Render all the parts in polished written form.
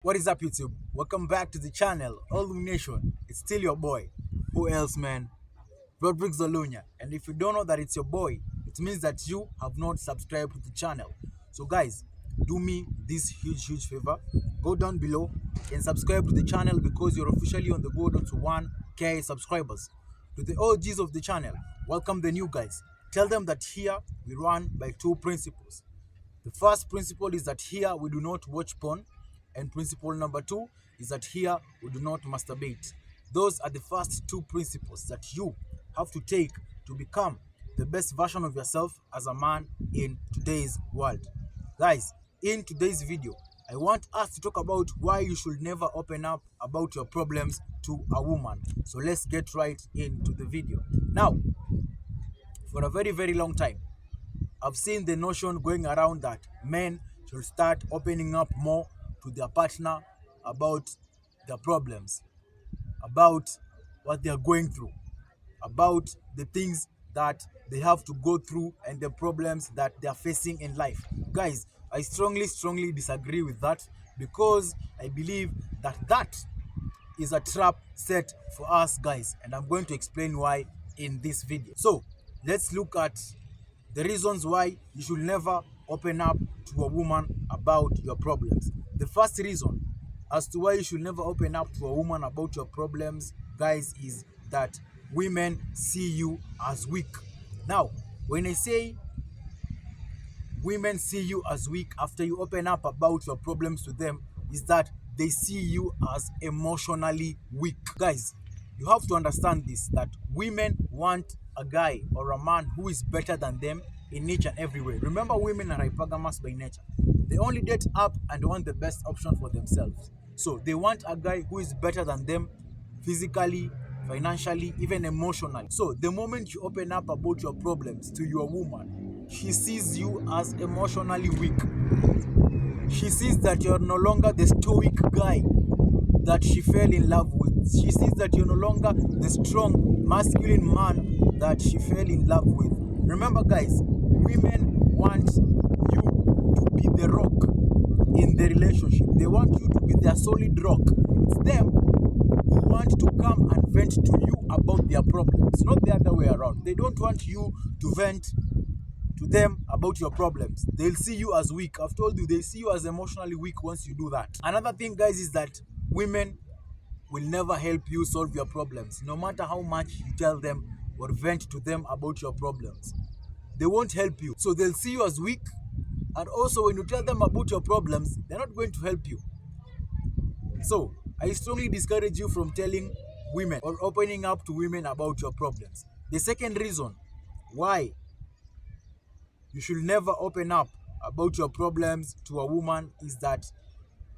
What is up, YouTube? Welcome back to the channel, Illumination. It's still your boy. Who else, man? Rodrick Zolunya. And if you don't know that it's your boy, it means that you have not subscribed to the channel. So, guys, do me this huge favor. Go down below and subscribe to the channel because you're officially on the road to 1K subscribers. To the OGs of the channel, welcome the new guys. Tell them that here we run by two principles. The first principle is that here we do not watch porn, and principle number two is that here we do not masturbate. Those are the first two principles that you have to take to become the best version of yourself as a man in today's world. Guys, in today's video, I want us to talk about why you should never open up about your problems to a woman. So let's get right into the video. Now, for a very long time, I've seen the notion going around that men should start opening up more to their partner about their problems, about what they are going through, about the things that they have to go through and the problems that they are facing in life. Guys, I strongly disagree with that because I believe that that is a trap set for us guys, and I'm going to explain why in this video. So let's look at the reasons why you should never open up to a woman about your problems. The first reason as to why you should never open up to a woman about your problems, guys, is that women see you as weak. Now, when I say women see you as weak after you open up about your problems to them, is that they see you as emotionally weak. Guys, you have to understand this, that women want a guy or a man who is better than them in each and every way. Remember, women are hypergamous by nature. They only date up and want the best option for themselves. So they want a guy who is better than them physically, financially, even emotionally. So the moment you open up about your problems to your woman, she sees you as emotionally weak. She sees that you're no longer the stoic guy that she fell in love with. She sees that you're no longer the strong, masculine man that she fell in love with. Remember, guys, women want you to be the rock in the relationship. They want you to be their solid rock. It's them who want to come and vent to you about their problems, not the other way around. They don't want you to vent to them about your problems. They'll see you as weak. I've told you, they see you as emotionally weak once you do that. Another thing, guys, is that women will never help you solve your problems. No matter how much you tell them or vent to them about your problems, they won't help you. So they'll see you as weak. And also, when you tell them about your problems, they're not going to help you. So I strongly discourage you from telling women or opening up to women about your problems. The second reason why you should never open up about your problems to a woman is that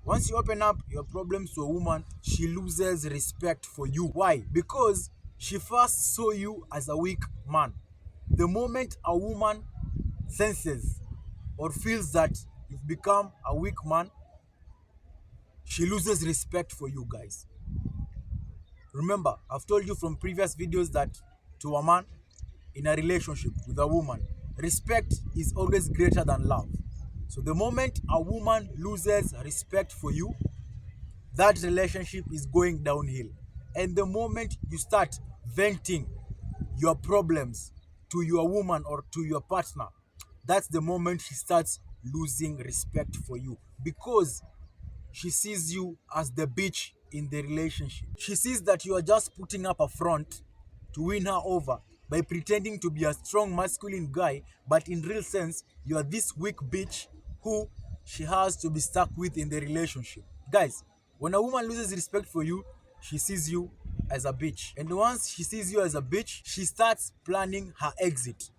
once you open up your problems to a woman, she loses respect for you. Why? Because she first saw you as a weak man. The moment a woman senses or feels that you've become a weak man, she loses respect for you guys. Remember, I've told you from previous videos that to a man in a relationship with a woman, respect is always greater than love. So the moment a woman loses respect for you, that relationship is going downhill. And the moment you start venting your problems to your woman or to your partner, that's the moment she starts losing respect for you because she sees you as the bitch in the relationship. She sees that you are just putting up a front to win her over by pretending to be a strong masculine guy, but in real sense, you are this weak bitch who she has to be stuck with in the relationship. Guys, when a woman loses respect for you, she sees you as a bitch. And once she sees you as a bitch, she starts planning her exit.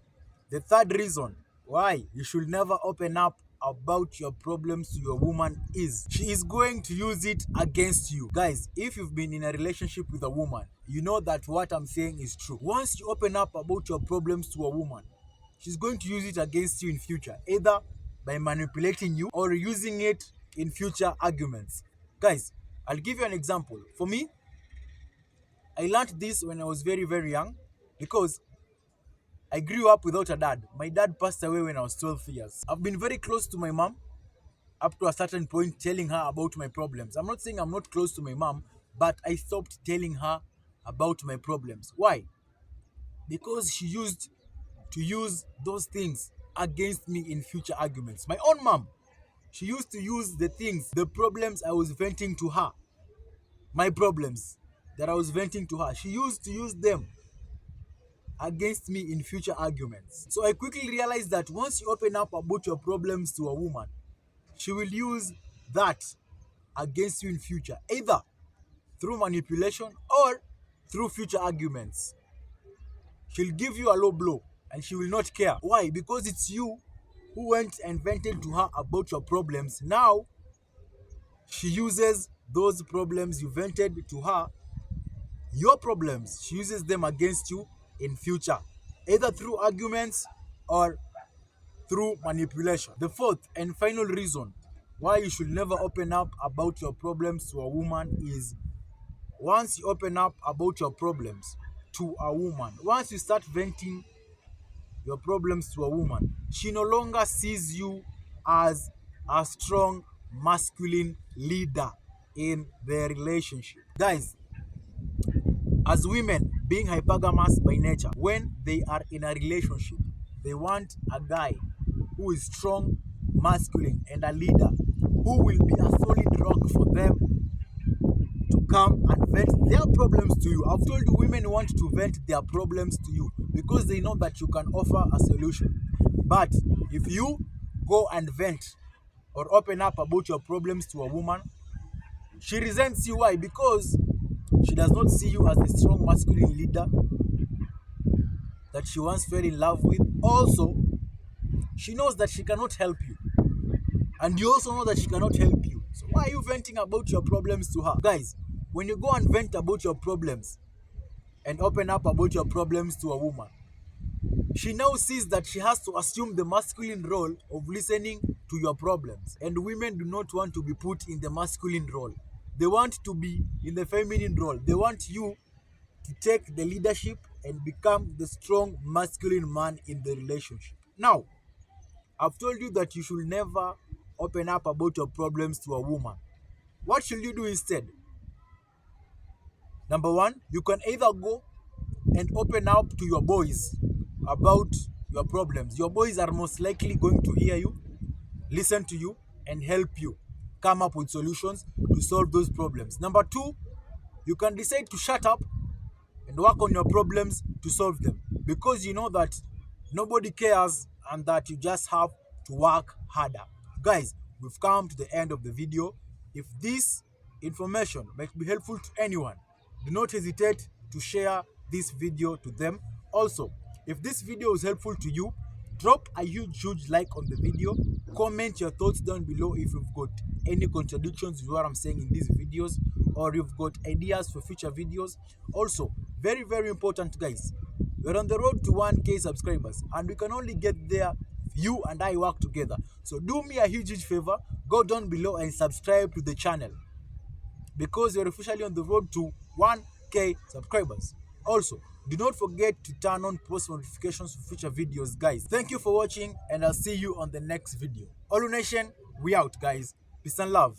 The third reason why you should never open up about your problems to your woman is she is going to use it against you. Guys, if you've been in a relationship with a woman, you know that what I'm saying is true. Once you open up about your problems to a woman, she's going to use it against you in future, either by manipulating you or using it in future arguments. Guys, I'll give you an example. For me, I learned this when I was very young because I grew up without a dad. My dad passed away when I was 12 years. I've been very close to my mom. up to a certain point telling her about my problems. I'm not saying I'm not close to my mom, but I stopped telling her about my problems. Why? Because she used to use those things against me in future arguments. My own mom, she used to use the problems I was venting to her, my problems that I was venting to her. She used to use them against me in future arguments. So I quickly realized that once you open up about your problems to a woman, she will use that against you in future, either through manipulation or through future arguments. She'll give you a low blow and she will not care. Why? Because it's you who went and vented to her about your problems. Now she uses those problems you vented to her, your problems, she uses them against you in future, either through arguments or through manipulation. The fourth and final reason why you should never open up about your problems to a woman is once you open up about your problems to a woman, once you start venting your problems to a woman, she no longer sees you as a strong masculine leader in their relationship. Guys, as women being hypergamous by nature, when they are in a relationship, they want a guy who is strong, masculine, and a leader who will be a solid rock for them to come and vent their problems to you. I've told you women want to vent their problems to you because they know that you can offer a solution. But if you go and vent or open up about your problems to a woman, she resents you. Why? Because she does not see you as a strong masculine leader that she once fell in love with. Also, she knows that she cannot help you. And you also know that she cannot help you. So why are you venting about your problems to her? Guys, when you go and vent about your problems and open up about your problems to a woman, she now sees that she has to assume the masculine role of listening to your problems. And women do not want to be put in the masculine role. They want to be in the feminine role. They want you to take the leadership and become the strong masculine man in the relationship. Now, I've told you that you should never open up about your problems to a woman. What should you do instead? Number one, you can either go and open up to your boys about your problems. Your boys are most likely going to hear you, listen to you, and help you come up with solutions to solve those problems. Number two, you can decide to shut up and work on your problems to solve them because you know that nobody cares and that you just have to work harder. Guys, we've come to the end of the video. If this information might be helpful to anyone, do not hesitate to share this video to them. Also, if this video is helpful to you, drop a huge like on the video. Comment your thoughts down below if you've got any contradictions with what I'm saying in these videos, or you've got ideas for future videos. Also, very important, guys, we're on the road to 1K subscribers and we can only get there if you and I work together. So do me a huge favor, go down below and subscribe to the channel because we're officially on the road to 1K subscribers. Also, do not forget to turn on post notifications for future videos, guys. Thank you for watching and I'll see you on the next video. Olu Nation, we out, guys. Peace and love.